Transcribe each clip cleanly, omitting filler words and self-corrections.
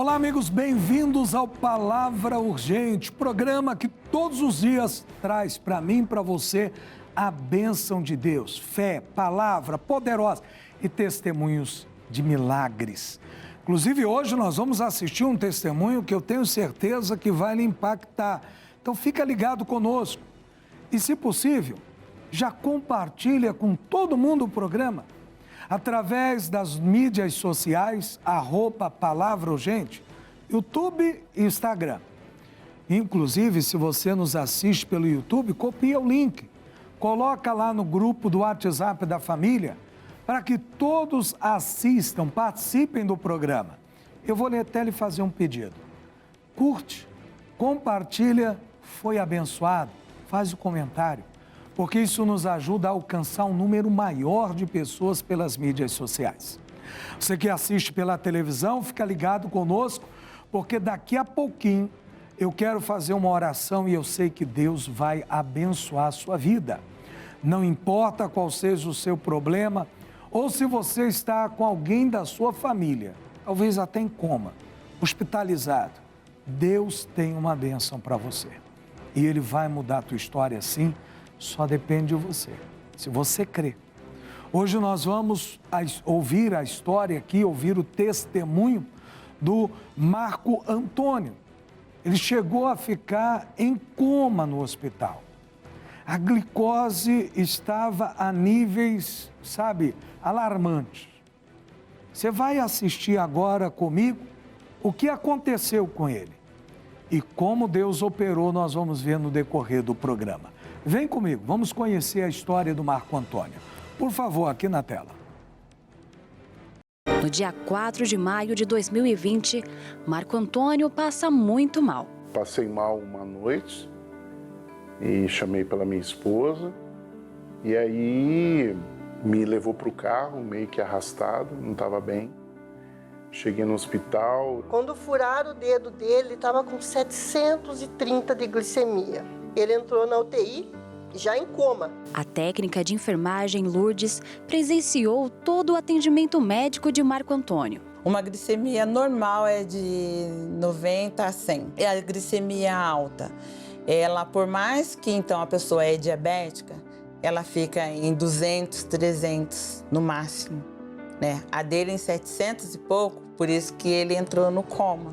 Olá, amigos, bem-vindos ao Palavra Urgente, programa que todos os dias traz para mim e para você a bênção de Deus, fé, palavra poderosa e testemunhos de milagres. Inclusive, hoje nós vamos assistir um testemunho que eu tenho certeza que vai lhe impactar. Então, fica ligado conosco. E, se possível, já compartilha com todo mundo o programa. Através das mídias sociais, @Palavra Urgente, YouTube e Instagram. Inclusive, se você nos assiste pelo YouTube, copia o link. Coloca lá no grupo do WhatsApp da família, para que todos assistam, participem do programa. Eu vou até lhe fazer um pedido. Curte, compartilha, foi abençoado, faz o comentário, porque isso nos ajuda a alcançar um número maior de pessoas pelas mídias sociais. Você que assiste pela televisão, fica ligado conosco, porque daqui a pouquinho eu quero fazer uma oração e eu sei que Deus vai abençoar a sua vida. Não importa qual seja o seu problema, ou se você está com alguém da sua família, talvez até em coma, hospitalizado, Deus tem uma bênção para você. E Ele vai mudar a tua história sim. Só depende de você, se você crê. Hoje nós vamos ouvir a história aqui, ouvir o testemunho do Marco Antônio. Ele chegou a ficar em coma no hospital. A glicose estava a níveis, alarmantes. Você vai assistir agora comigo o que aconteceu com ele. E como Deus operou, nós vamos ver no decorrer do programa. Vem comigo, vamos conhecer a história do Marco Antônio. Por favor, aqui na tela. No dia 4 de maio de 2020, Marco Antônio passa muito mal. Passei mal uma noite e chamei pela minha esposa. E aí me levou para o carro, meio que arrastado, não estava bem. Cheguei no hospital. Quando furaram o dedo dele, ele estava com 730 de glicemia. Ele entrou na UTI, já em coma. A técnica de enfermagem Lourdes presenciou todo o atendimento médico de Marco Antônio. Uma glicemia normal é de 90 a 100. E a glicemia alta, ela, por mais que então a pessoa é diabética, ela fica em 200, 300 no máximo, né? A dele em 700 e pouco, por isso que ele entrou no coma,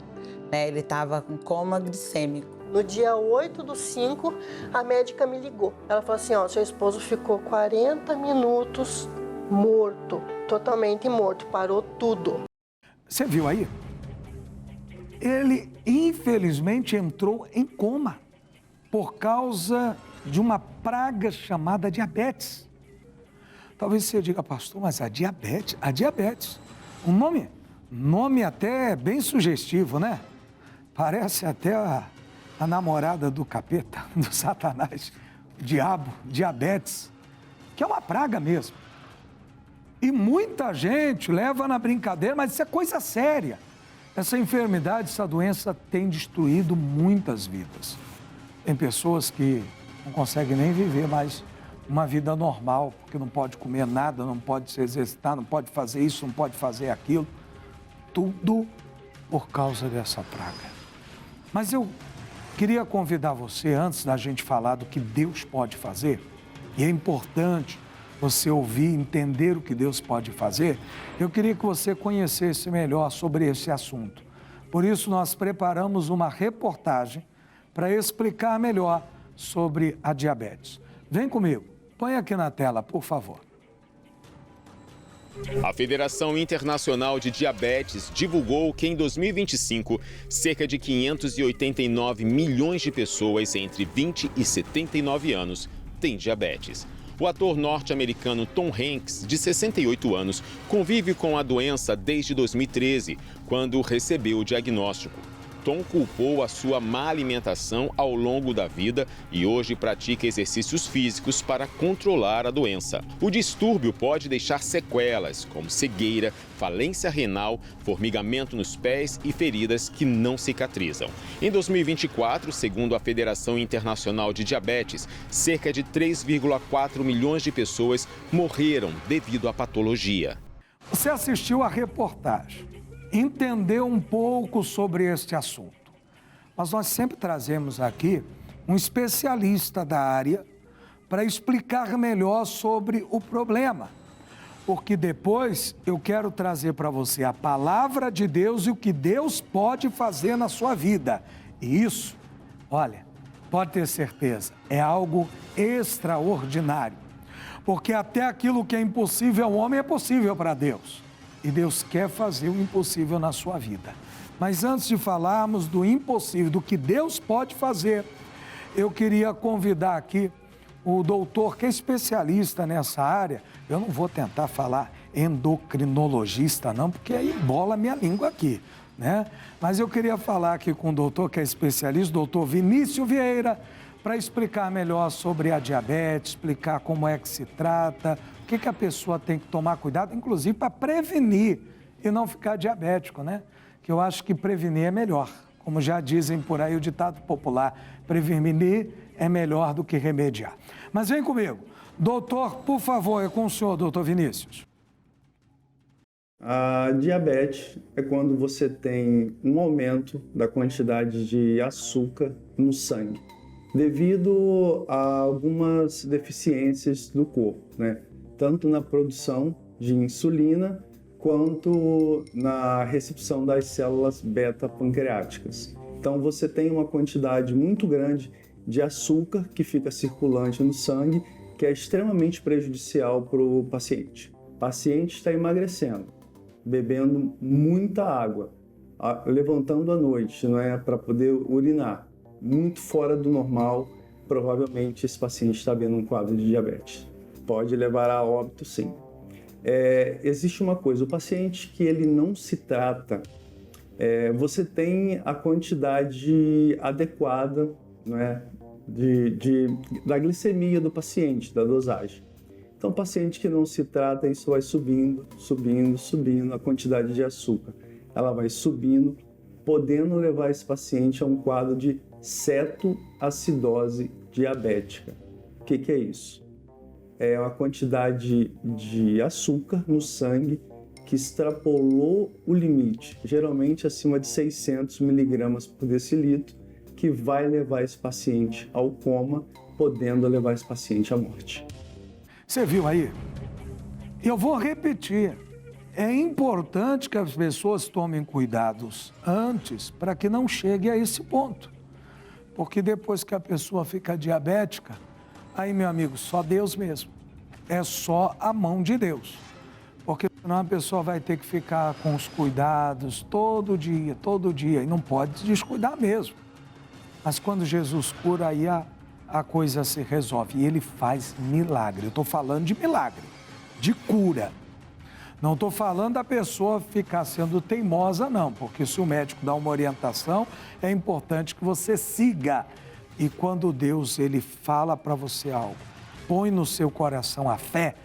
né? Ele estava com coma glicêmico. No dia 8/5, a médica me ligou. Ela falou assim, seu esposo ficou 40 minutos morto, totalmente morto, parou tudo. Você viu aí? Ele, infelizmente, entrou em coma por causa de uma praga chamada diabetes. Talvez você diga, pastor, mas a diabetes, um nome até bem sugestivo, né? Parece até a namorada do capeta, do Satanás, o diabo, diabetes, que é uma praga mesmo. E muita gente leva na brincadeira, mas isso é coisa séria. Essa enfermidade, essa doença tem destruído muitas vidas. Tem pessoas que não conseguem nem viver mais uma vida normal, porque não pode comer nada, não pode se exercitar, não pode fazer isso, não pode fazer aquilo. Tudo por causa dessa praga. Mas eu queria convidar você, antes da gente falar do que Deus pode fazer, e é importante você ouvir, entender o que Deus pode fazer, eu queria que você conhecesse melhor sobre esse assunto. Por isso, nós preparamos uma reportagem para explicar melhor sobre a diabetes. Vem comigo, põe aqui na tela, por favor. A Federação Internacional de Diabetes divulgou que em 2025, cerca de 589 milhões de pessoas entre 20 e 79 anos têm diabetes. O ator norte-americano Tom Hanks, de 68 anos, convive com a doença desde 2013, quando recebeu o diagnóstico. Tom culpou a sua má alimentação ao longo da vida e hoje pratica exercícios físicos para controlar a doença. O distúrbio pode deixar sequelas, como cegueira, falência renal, formigamento nos pés e feridas que não cicatrizam. Em 2024, segundo a Federação Internacional de Diabetes, cerca de 3,4 milhões de pessoas morreram devido à patologia. Você assistiu a reportagem entender um pouco sobre este assunto. Mas nós sempre trazemos aqui um especialista da área para explicar melhor sobre o problema. Porque depois eu quero trazer para você a palavra de Deus e o que Deus pode fazer na sua vida. E isso, olha, pode ter certeza, é algo extraordinário. Porque até aquilo que é impossível ao homem é possível para Deus. E Deus quer fazer o impossível na sua vida. Mas antes de falarmos do impossível, do que Deus pode fazer, eu queria convidar aqui o doutor, que é especialista nessa área. Eu não vou tentar falar endocrinologista não, porque aí embola a minha língua aqui, né? Mas eu queria falar aqui com o doutor, que é especialista, o doutor Vinícius Vieira, para explicar melhor sobre a diabetes, explicar como é que se trata, o que a pessoa tem que tomar cuidado, inclusive para prevenir e não ficar diabético, né? Que eu acho que prevenir é melhor. Como já dizem por aí o ditado popular, prevenir é melhor do que remediar. Mas vem comigo. Doutor, por favor, é com o senhor, doutor Vinícius. A diabetes é quando você tem um aumento da quantidade de açúcar no sangue, devido a algumas deficiências do corpo, né? Tanto na produção de insulina, quanto na recepção das células beta-pancreáticas. Então você tem uma quantidade muito grande de açúcar que fica circulante no sangue, que é extremamente prejudicial para o paciente. O paciente está emagrecendo, bebendo muita água, levantando à noite, não é, para poder urinar, muito fora do normal. Provavelmente esse paciente está vendo um quadro de diabetes. Pode levar a óbito, sim. Existe uma coisa, o paciente que ele não se trata, você tem a quantidade adequada, não é, da glicemia do paciente, da dosagem. Então, o paciente que não se trata, isso vai subindo, subindo, subindo, a quantidade de açúcar. Ela vai subindo, podendo levar esse paciente a um quadro de cetoacidose diabética. O que é isso? É uma quantidade de açúcar no sangue que extrapolou o limite, geralmente acima de 600 miligramas por decilitro, que vai levar esse paciente ao coma, podendo levar esse paciente à morte. Você viu aí? Eu vou repetir. É importante que as pessoas tomem cuidados antes para que não chegue a esse ponto. Porque depois que a pessoa fica diabética, aí, meu amigo, só Deus mesmo. É só a mão de Deus. Porque senão a pessoa vai ter que ficar com os cuidados todo dia, e não pode descuidar mesmo. Mas quando Jesus cura, aí a coisa se resolve. E ele faz milagre. Eu estou falando de milagre, de cura. Não estou falando da pessoa ficar sendo teimosa, não. Porque se o médico dá uma orientação, é importante que você siga. E quando Deus ele fala para você algo, põe no seu coração a fé,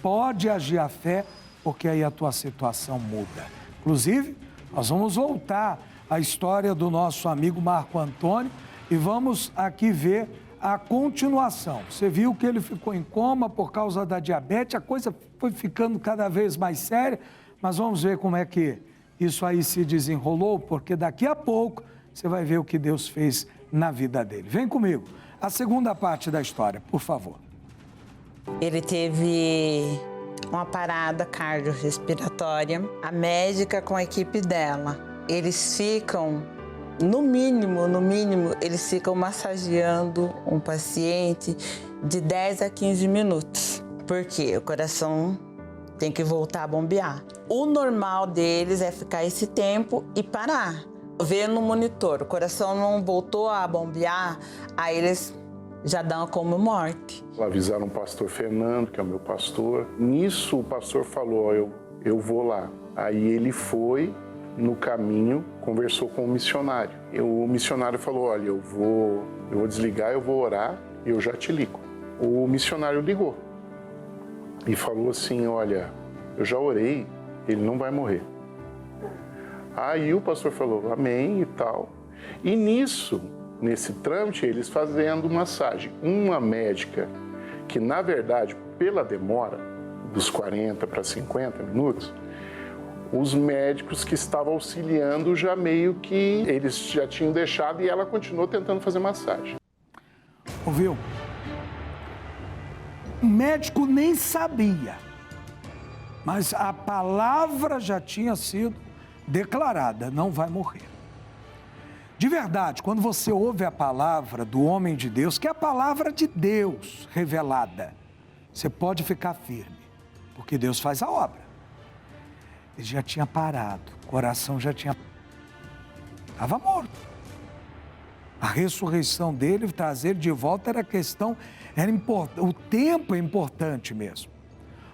pode agir a fé, porque aí a tua situação muda. Inclusive, nós vamos voltar à história do nosso amigo Marco Antônio e vamos aqui ver a continuação. Você viu que ele ficou em coma por causa da diabetes, a coisa foi ficando cada vez mais séria, mas vamos ver como é que isso aí se desenrolou, porque daqui a pouco você vai ver o que Deus fez na vida dele. Vem comigo, a segunda parte da história, por favor. Ele teve uma parada cardiorrespiratória. A médica com a equipe dela, eles ficam, no mínimo, eles ficam massageando um paciente de 10 a 15 minutos. Porque o coração tem que voltar a bombear. O normal deles é ficar esse tempo e parar. Ver no monitor, o coração não voltou a bombear, aí eles já dão como morte. Avisaram o pastor Fernando, que é o meu pastor. Nisso o pastor falou, ó, eu vou lá. Aí ele foi, no caminho, conversou com o missionário. O missionário falou, olha, eu vou desligar, eu vou orar e eu já te ligo. O missionário ligou e falou assim, olha, eu já orei, ele não vai morrer. Aí o pastor falou, amém e tal. E nesse trâmite, eles fazendo massagem. Uma médica que, na verdade, pela demora, dos 40 para 50 minutos, os médicos que estavam auxiliando já meio que eles já tinham deixado e ela continuou tentando fazer massagem. Ouviu? O médico nem sabia, mas a palavra já tinha sido declarada, não vai morrer. De verdade, quando você ouve a palavra do homem de Deus, que é a palavra de Deus revelada, você pode ficar firme, porque Deus faz a obra. Ele já tinha parado, o coração já tinha... Estava morto. A ressurreição dele, trazer ele de volta era questão, o tempo é importante mesmo.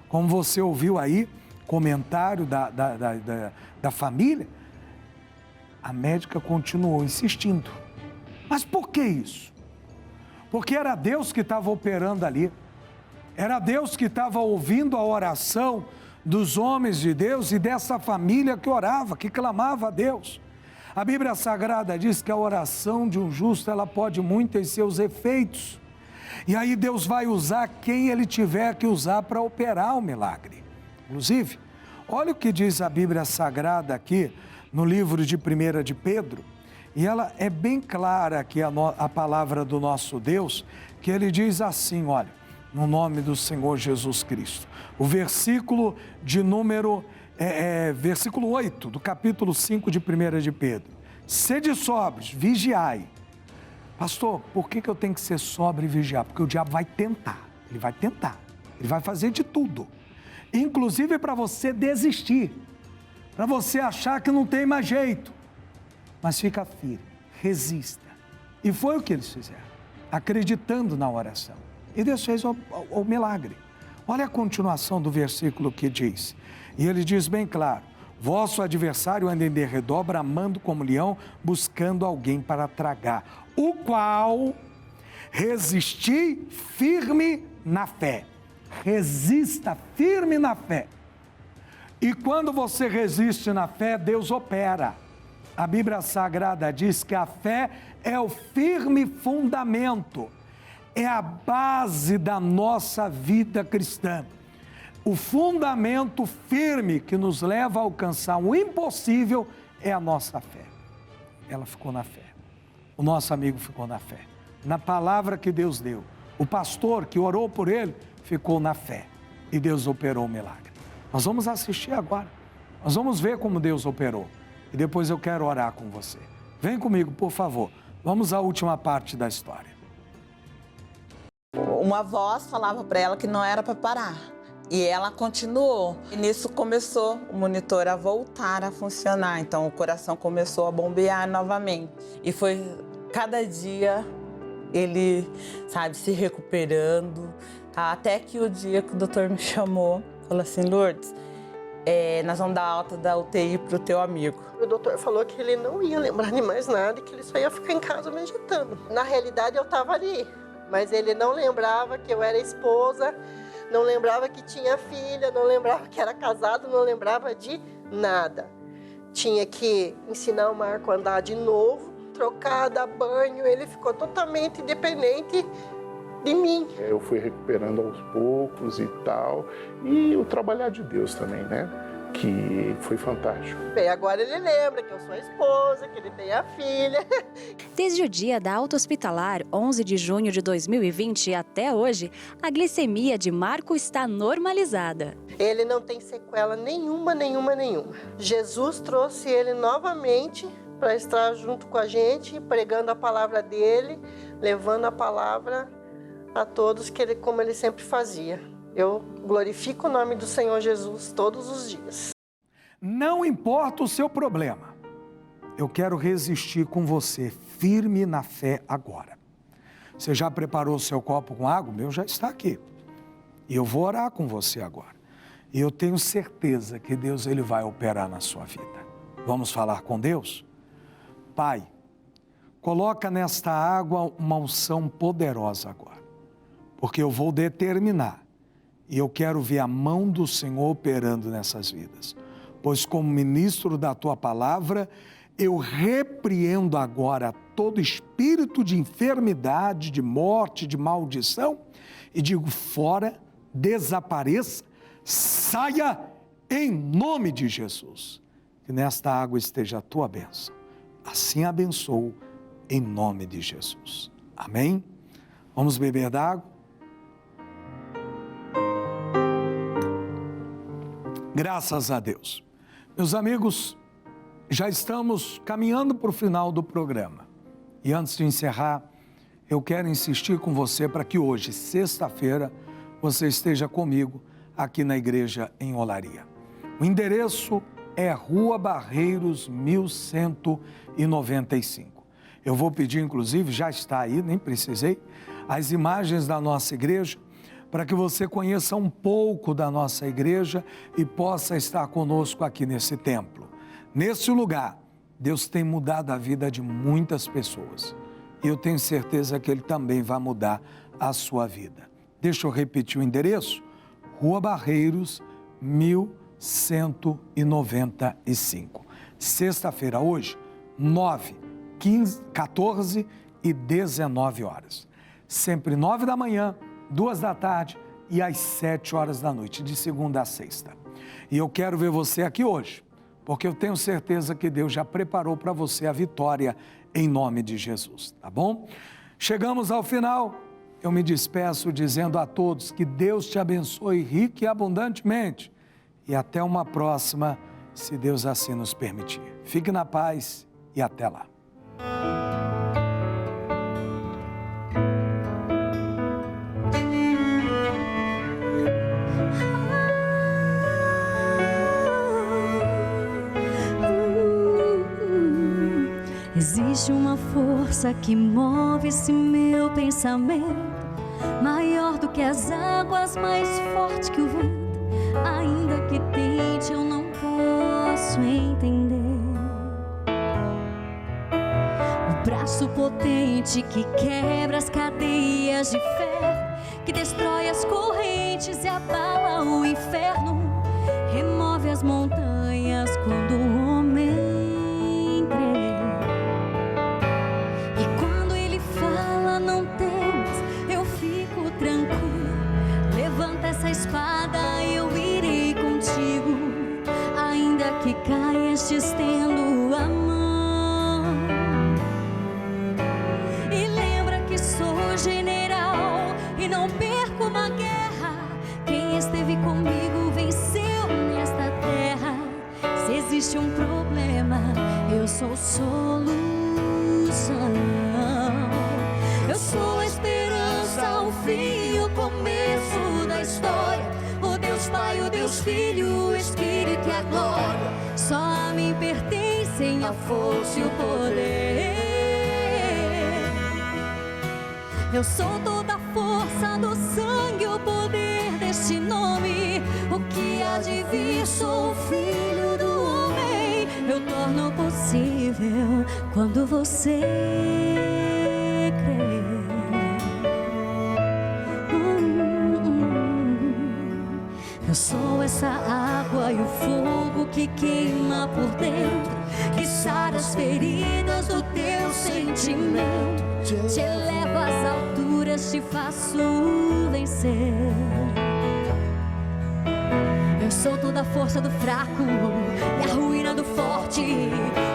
Como você ouviu aí, comentário da família, a médica continuou insistindo. Mas por que isso? Porque era Deus que estava operando ali. Era Deus que estava ouvindo a oração dos homens de Deus e dessa família que orava, que clamava a Deus. A Bíblia Sagrada diz que a oração de um justo, ela pode muito em seus efeitos. E aí Deus vai usar quem Ele tiver que usar para operar o milagre. Inclusive, olha o que diz a Bíblia Sagrada aqui, no livro de 1 de Pedro, e ela é bem clara aqui a palavra do nosso Deus, que Ele diz assim, olha, no nome do Senhor Jesus Cristo. O versículo de número, versículo 8, do capítulo 5 de 1 de Pedro. Sede sóbrios, vigiai. Pastor, por que eu tenho que ser sóbrio e vigiar? Porque o diabo vai tentar, ele vai fazer de tudo. Inclusive para você desistir, para você achar que não tem mais jeito. Mas fica firme, resista. E foi o que eles fizeram, acreditando na oração. E Deus fez o milagre. Olha a continuação do versículo que diz. E ele diz bem claro, vosso adversário anda em derredor, bramando como leão, buscando alguém para tragar, o qual resisti firme na fé. Resista firme na fé. E quando você resiste na fé, Deus opera. A Bíblia Sagrada diz que a fé é o firme fundamento, é a base da nossa vida cristã. O fundamento firme que nos leva a alcançar o impossível é a nossa fé. Ela ficou na fé. O nosso amigo ficou na fé. Na palavra que Deus deu. O pastor que orou por ele ficou na fé. E Deus operou o milagre. Nós vamos assistir agora. Nós vamos ver como Deus operou. E depois eu quero orar com você. Vem comigo, por favor. Vamos à última parte da história. Uma voz falava para ela que não era para parar. E ela continuou. E nisso começou o monitor a voltar a funcionar. Então o coração começou a bombear novamente. E foi cada dia ele, se recuperando. Até que o dia que o doutor me chamou, falou assim, Lourdes, nós vamos dar alta da UTI para o teu amigo. O doutor falou que ele não ia lembrar de mais nada e que ele só ia ficar em casa vegetando. Na realidade, eu estava ali, mas ele não lembrava que eu era esposa, não lembrava que tinha filha, não lembrava que era casado, não lembrava de nada. Tinha que ensinar o Marco a andar de novo, trocar, dar banho, ele ficou totalmente dependente de mim. Eu fui recuperando aos poucos e tal, e o trabalhar de Deus também, né? Que foi fantástico. Bem, agora ele lembra que eu sou a esposa, que ele tem a filha. Desde o dia da alta hospitalar, 11 de junho de 2020, até hoje, a glicemia de Marco está normalizada. Ele não tem sequela nenhuma. Jesus trouxe ele novamente para estar junto com a gente, pregando a palavra dele, levando a palavra a todos, como ele sempre fazia. Eu glorifico o nome do Senhor Jesus todos os dias. Não importa o seu problema, eu quero resistir com você, firme na fé agora. Você já preparou o seu copo com água? O meu já está aqui. E eu vou orar com você agora. E eu tenho certeza que Deus ele vai operar na sua vida. Vamos falar com Deus? Pai, coloca nesta água uma unção poderosa agora. Porque eu vou determinar. E eu quero ver a mão do Senhor operando nessas vidas. Pois como ministro da Tua palavra, eu repreendo agora todo espírito de enfermidade, de morte, de maldição, e digo fora, desapareça, saia em nome de Jesus. Que nesta água esteja a tua bênção. Assim abençoo em nome de Jesus. Amém? Vamos beber da água? Graças a Deus. Meus amigos, já estamos caminhando para o final do programa. E antes de encerrar, eu quero insistir com você para que hoje, sexta-feira, você esteja comigo aqui na igreja em Olaria. O endereço é Rua Barreiros, 1195. Eu vou pedir, inclusive, já está aí, nem precisei, as imagens da nossa igreja, para que você conheça um pouco da nossa igreja e possa estar conosco aqui nesse templo. Nesse lugar, Deus tem mudado a vida de muitas pessoas. E eu tenho certeza que Ele também vai mudar a sua vida. Deixa eu repetir o endereço. Rua Barreiros, 1195. Sexta-feira, hoje, 9, 15, 14 e 19 horas. Sempre 9 da manhã, 2 da tarde e às 7 horas da noite, de segunda a sexta. E eu quero ver você aqui hoje, porque eu tenho certeza que Deus já preparou para você a vitória em nome de Jesus, tá bom? Chegamos ao final. Eu me despeço dizendo a todos que Deus te abençoe rica e abundantemente. E até uma próxima, se Deus assim nos permitir. Fique na paz e até lá. Existe uma força que move esse meu pensamento, maior do que as águas, mais forte que o vento. Ainda que tente, eu não posso entender. O braço potente que quebra as cadeias de ferro, que destrói as correntes e abala o inferno, remove as montanhas quando o homem crê. E quando ele fala, não temas, eu fico tranquilo. Levanta essa espada, eu irei contigo. Ainda que caias, te estendo a mão. E lembra que sou general e não perco uma guerra. Quem esteve comigo venceu nesta terra. Se existe um problema, eu sou solução. Eu sou a esperança, o fim e o começo da história. O Deus Pai, o Deus Filho, o Espírito e a glória. Só a mim pertencem a força e o poder. Eu sou toda a força do sangue, o poder deste nome. O que há de vir, sou o Filho do homem. Eu torno possível quando você crê. Eu sou essa água e o fogo que queima por dentro, que sara as feridas do teu sentimento, te eleva às alturas, te faço vencer. Eu sou toda a força do fraco e a ruína do forte,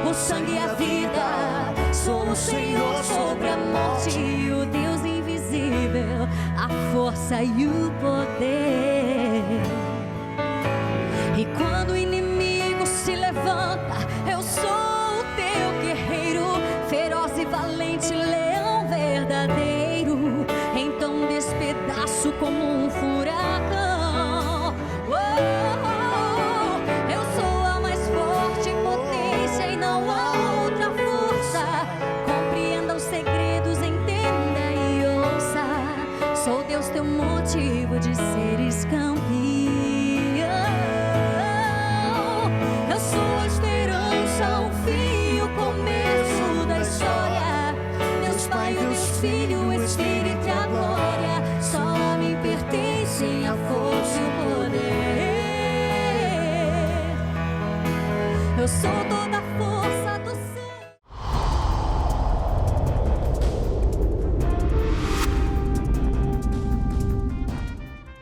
o sangue e a vida. Sou o Senhor sobre a morte, o Deus invisível, a força e o poder. E quando o inimigo se levanta, eu sou o teu guerreiro, feroz e valente, leão verdadeiro. Então despedaço como um furacão. Eu sou a mais forte potência e não há outra força. Compreenda os segredos, entenda e ouça. Sou Deus, teu motivo de seres campeão. Eu sou a esperança, o fim e o começo da história. Deus Pai, Deus Filho, o Espírito e a glória. Só a mim pertencem a força e o poder. Eu sou toda a força.